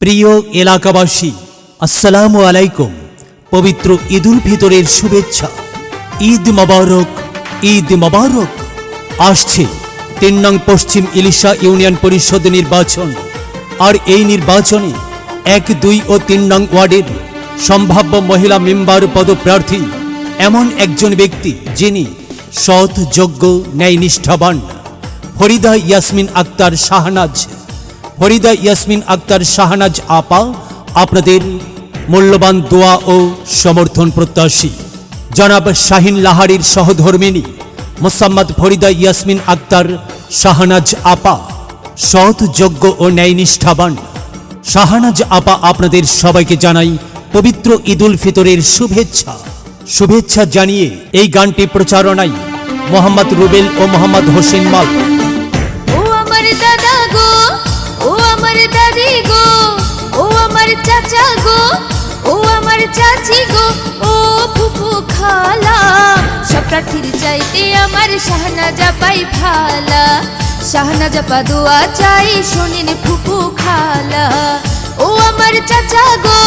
প্রিয় এলাকাবাসী, আসসালামু আলাইকুম। পবিত্র ঈদুল ফিতরের শুভেচ্ছা। ঈদ মোবারক, ঈদ মোবারক। আসছে ৩ নং পশ্চিম ইলিশা ইউনিয়ন পরিষদ নির্বাচন। আর এই নির্বাচনে ১, ২ ও ৩ নং ওয়ার্ডের সম্ভাব্য মহিলা মেম্বার পদপ্রার্থী এমন একজন ব্যক্তি যিনি সৎ, যোগ্য, ন্যায়নিষ্ঠাবান। ফরিদা ইয়াসমিন আক্তার শাহনাজ। ফরিদা ইয়াসমিন আক্তার শাহনাজ আপা আপনাদের মূল্যবান দোয়া ও সমর্থন প্রত্যাশী। জনাব শাহিন লাহারির সহধর্মিণী মোসাম্মদ ফরিদা ইয়াসমিন আক্তার শাহনাজ আপা সৎ, যোগ্য ও ন্যায়নিষ্ঠাবান। শাহনাজ আপা আপনাদের সবাইকে জানাই পবিত্র ঈদুল ফিতরের শুভেচ্ছা। শুভেচ্ছা জানিয়ে এই গানটি প্রচারণায় মোহাম্মদ রুবেল ও মোহাম্মদ হোসেন মাল। ও আমার দাদা গো, ও আমার দাদি গো, ও আমার চাচা গো, ও আমার চাচি গো, ও ফুফু খালা, সব প্রার্থীর চাইতে আমার শাহনাজ আপাই ভালা। শাহনাজ আপা দোয়া চাই শোনেন ফুফু খালা। ও আমার চাচা গো,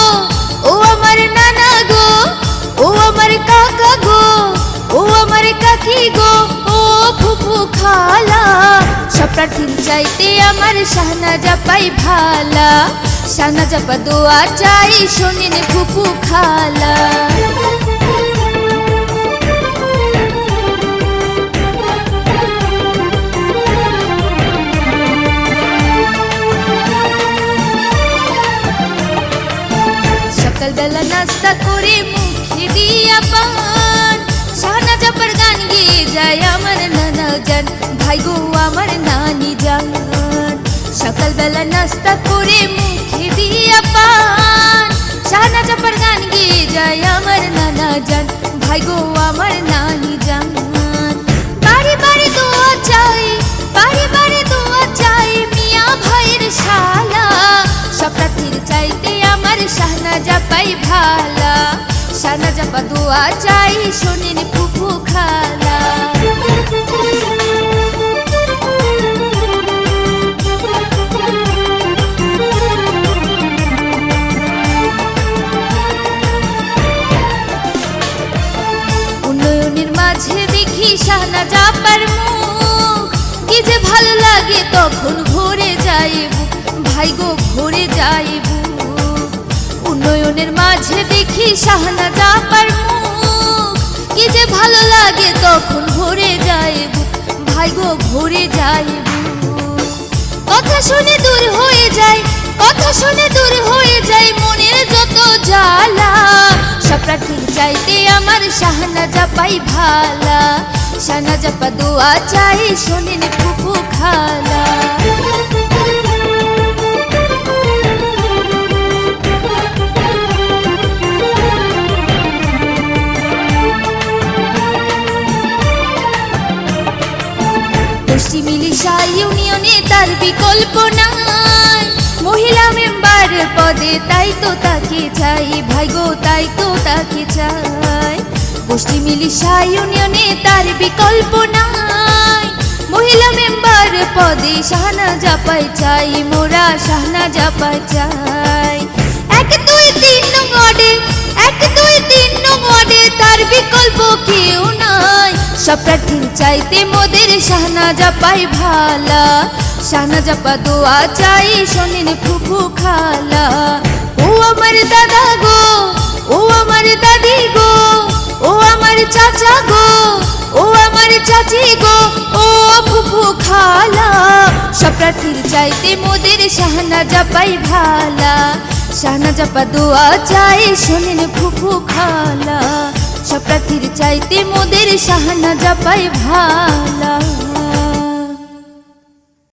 ও আমার নানা গো, ও আমার কাকা গো, ও আমার কাকি গো, ও ফুফু খালা, সব প্রার্থীর চাইতে আমার শাহনাজ আপাই ভালা। শাহনাজ আপা দোয়া চাই শোনেন ফুফু খালা। সকালবেলা নাস্তা করে মুখে দিয়া পান, শাহনাজ আপার গান গেয়ে যায় আমার নানা জান, ভাই গো আমার নানি জান। সকালবেলা নাস্তা করে মুখে দিয়া পান, শাহনাজ আপার গান গেয়ে যায় আমার নানা জান, ভাই গো আমার নানি জান। বাড়ি বাড়ি দোয়া চাই, বাড়ি বাড়ি দোয়া চাই মিয়া ভাইয়ের শালা, সব প্রার্থীর চাইতে আমার শাহনাজ আপাই ভালা। শাহনাজ আপা দোয়া চাই শোনেন ফুফু খালা। উন্নয়নের মাঝে দেখি শাহনাজ আপার মুখ, কি যে ভালো লাগে তখন ভরে যায় বুক, ভাই গো ভরে যায় বুক। উন্নয়নের মাঝে দেখি শাহনাজ আপার মুখ, কি যে ভালো লাগে তখন ভরে যায় বুক, ভাই গো ভরে যায় বুক। কথা শুনে দূর হয়ে যায়, কথা শুনে দূর হয়ে যায় মনের যত জ্বালা, সব প্রার্থীর চাইতে আমার শাহনাজ আপাই ভালা। শাহনাজ আপা দোয়া চাই শোনেন ফুফু খালা। পশ্চিম ইলিশা ইউনিয়নে তার বিকল্প নাই, মহিলা মেম্বার পদে তাই তো তাকে চাই, ভাই গো তাই তো তাকে চাই। পশ্চিম ইলিশা ইউনিয়নে তার বিকল্প নাই, মহিলা মেম্বার পদে শাহনাজ আপাই চাই, মোরা শাহনাজ আপাই চাই। ১, ২, ৩ নং ওয়ার্ডে, ১, ২, ৩ নং ওয়ার্ডে তার বিকল্প কেউ নাই, সব প্রার্থীর চাইতে মোদের শাহনাজ আপাই ভালা। শাহনাজ আপা দোয়া চাই শোনেন ফুফু খালা। ও আমার দাদা গো, ও আমার দাদি গো, ও আমার চাচা গো, ও আমার চাচি গো, ও ফুফু খালা, সব প্রার্থীর চাইতে মোদের শাহনাজ আপাই ভালা। শাহনাজ আপা দোয়া চাই শোনেন ফুফু খালা, সব প্রার্থীর চাইতে মোদের শাহনাজ আপাই ভালা।